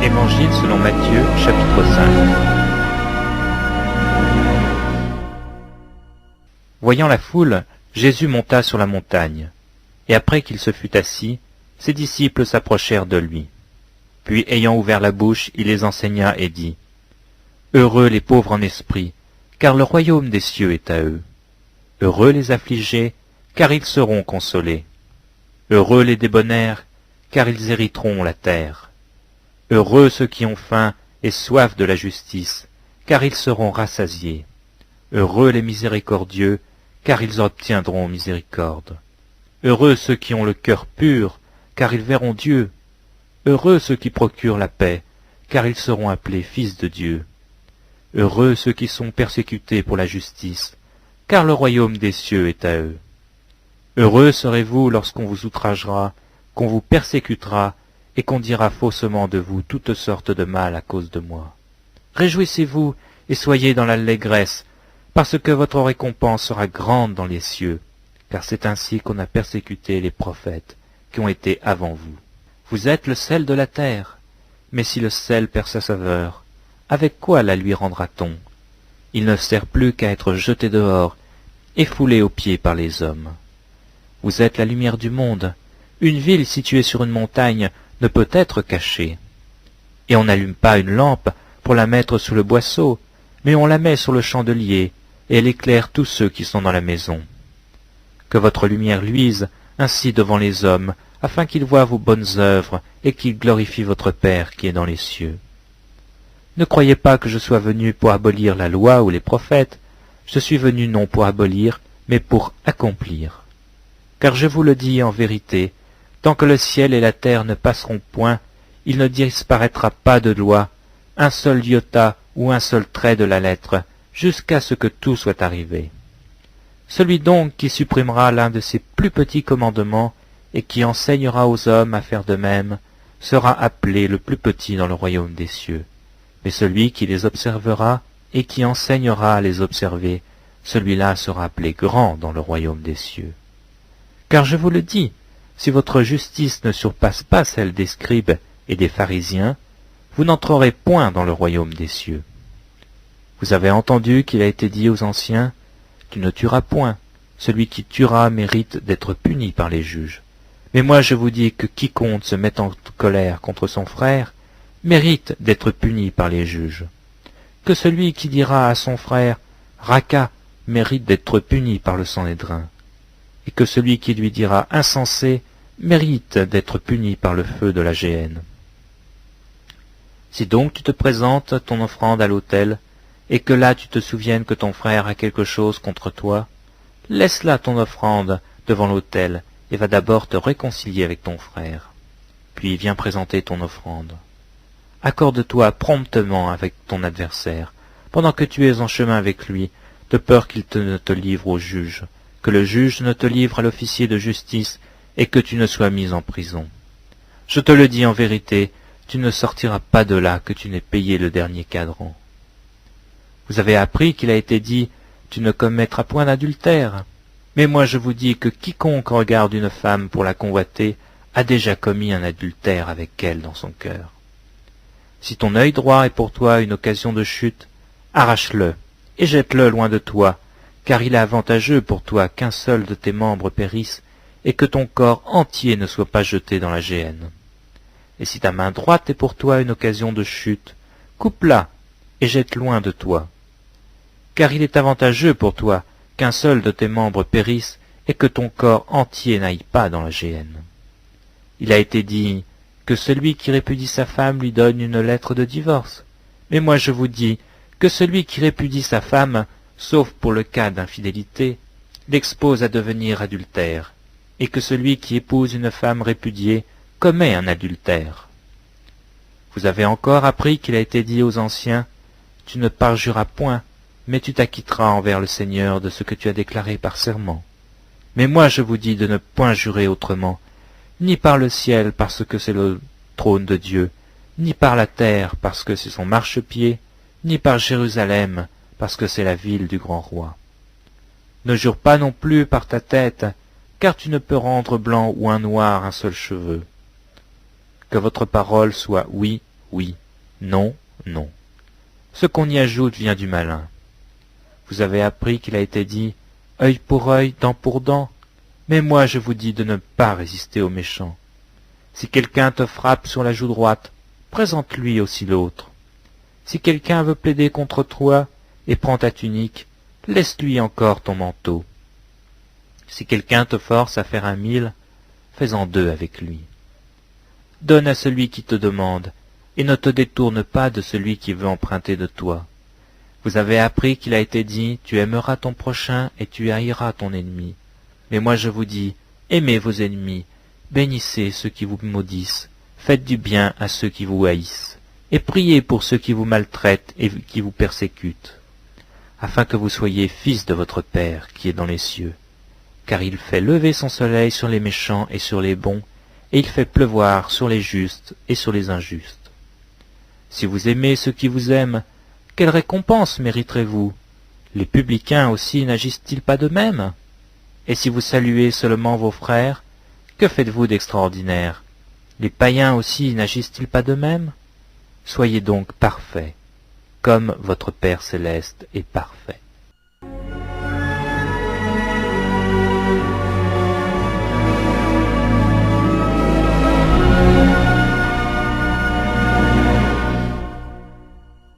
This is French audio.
Évangile selon Matthieu, chapitre 5. Voyant la foule, Jésus monta sur la montagne, et après qu'il se fut assis, ses disciples s'approchèrent de lui. Puis, ayant ouvert la bouche, il les enseigna et dit : « Heureux les pauvres en esprit, car le royaume des cieux est à eux. Heureux les affligés, car ils seront consolés. Heureux les débonnaires, car ils hériteront la terre. Heureux ceux qui ont faim et soif de la justice, car ils seront rassasiés. Heureux les miséricordieux, car ils obtiendront miséricorde. Heureux ceux qui ont le cœur pur, car ils verront Dieu. Heureux ceux qui procurent la paix, car ils seront appelés fils de Dieu. Heureux ceux qui sont persécutés pour la justice, car le royaume des cieux est à eux. Heureux serez-vous lorsqu'on vous outragera, qu'on vous persécutera, et qu'on dira faussement de vous toutes sortes de mal à cause de moi. Réjouissez-vous et soyez dans l'allégresse, parce que votre récompense sera grande dans les cieux, car c'est ainsi qu'on a persécuté les prophètes qui ont été avant vous. Vous êtes le sel de la terre, mais si le sel perd sa saveur, avec quoi la lui rendra-t-on? Il ne sert plus qu'à être jeté dehors et foulé aux pieds par les hommes. Vous êtes la lumière du monde. Une ville située sur une montagne ne peut être cachée. Et on n'allume pas une lampe pour la mettre sous le boisseau, mais on la met sur le chandelier, et elle éclaire tous ceux qui sont dans la maison. Que votre lumière luise ainsi devant les hommes, afin qu'ils voient vos bonnes œuvres et qu'ils glorifient votre Père qui est dans les cieux. Ne croyez pas que je sois venu pour abolir la loi ou les prophètes. Je suis venu non pour abolir, mais pour accomplir. Car je vous le dis en vérité, tant que le ciel et la terre ne passeront point, il ne disparaîtra pas de loi, un seul iota ou un seul trait de la lettre, jusqu'à ce que tout soit arrivé. Celui donc qui supprimera l'un de ces plus petits commandements et qui enseignera aux hommes à faire de même, sera appelé le plus petit dans le royaume des cieux. Mais celui qui les observera et qui enseignera à les observer, celui-là sera appelé grand dans le royaume des cieux. Car je vous le dis, si votre justice ne surpasse pas celle des scribes et des pharisiens, vous n'entrerez point dans le royaume des cieux. Vous avez entendu qu'il a été dit aux anciens, « Tu ne tueras point, celui qui tuera mérite d'être puni par les juges. » Mais moi je vous dis que quiconque se met en colère contre son frère mérite d'être puni par les juges. Que celui qui dira à son frère « Raca » mérite d'être puni par le Sanhédrin. Et que celui qui lui dira « Insensé » mérite d'être puni par le feu de la géhenne. Si donc tu te présentes ton offrande à l'autel, et que là tu te souviennes que ton frère a quelque chose contre toi, laisse là ton offrande devant l'autel, et va d'abord te réconcilier avec ton frère. Puis viens présenter ton offrande. Accorde-toi promptement avec ton adversaire, pendant que tu es en chemin avec lui, de peur qu'il ne te livre au juge, que le juge ne te livre à l'officier de justice, et que tu ne sois mis en prison. Je te le dis en vérité, tu ne sortiras pas de là que tu n'aies payé le dernier cadran. Vous avez appris qu'il a été dit, tu ne commettras point d'adultère. Mais moi je vous dis que quiconque regarde une femme pour la convoiter a déjà commis un adultère avec elle dans son cœur. Si ton œil droit est pour toi une occasion de chute, arrache-le et jette-le loin de toi, car il est avantageux pour toi qu'un seul de tes membres périsse et que ton corps entier ne soit pas jeté dans la géhenne. Et si ta main droite est pour toi une occasion de chute, coupe-la et jette loin de toi. Car il est avantageux pour toi qu'un seul de tes membres périsse et que ton corps entier n'aille pas dans la géhenne. Il a été dit que celui qui répudie sa femme lui donne une lettre de divorce. Mais moi je vous dis que celui qui répudie sa femme, sauf pour le cas d'infidélité, l'expose à devenir adultère, et que celui qui épouse une femme répudiée commet un adultère. Vous avez encore appris qu'il a été dit aux anciens, « Tu ne parjuras point, mais tu t'acquitteras envers le Seigneur de ce que tu as déclaré par serment. » Mais moi je vous dis de ne point jurer autrement, ni par le ciel parce que c'est le trône de Dieu, ni par la terre parce que c'est son marchepied, ni par Jérusalem parce que c'est la ville du grand roi. Ne jure pas non plus par ta tête, car tu ne peux rendre blanc ou un noir un seul cheveu. Que votre parole soit oui oui, non, non. Ce qu'on y ajoute vient du malin. Vous avez appris qu'il a été dit « œil pour œil, dent pour dent », mais moi je vous dis de ne pas résister aux méchants. Si quelqu'un te frappe sur la joue droite, présente-lui aussi l'autre. Si quelqu'un veut plaider contre toi et prend ta tunique, laisse-lui encore ton manteau. Si quelqu'un te force à faire 1 000, fais-en 2 avec lui. Donne à celui qui te demande, et ne te détourne pas de celui qui veut emprunter de toi. Vous avez appris qu'il a été dit, tu aimeras ton prochain et tu haïras ton ennemi. Mais moi je vous dis, aimez vos ennemis, bénissez ceux qui vous maudissent, faites du bien à ceux qui vous haïssent, et priez pour ceux qui vous maltraitent et qui vous persécutent, afin que vous soyez fils de votre Père qui est dans les cieux. Car il fait lever son soleil sur les méchants et sur les bons, et il fait pleuvoir sur les justes et sur les injustes. Si vous aimez ceux qui vous aiment, quelle récompense mériterez-vous? Les publicains aussi n'agissent-ils pas de même? Et si vous saluez seulement vos frères, que faites-vous d'extraordinaire? Les païens aussi n'agissent-ils pas de même? Soyez donc parfaits, comme votre Père céleste est parfait.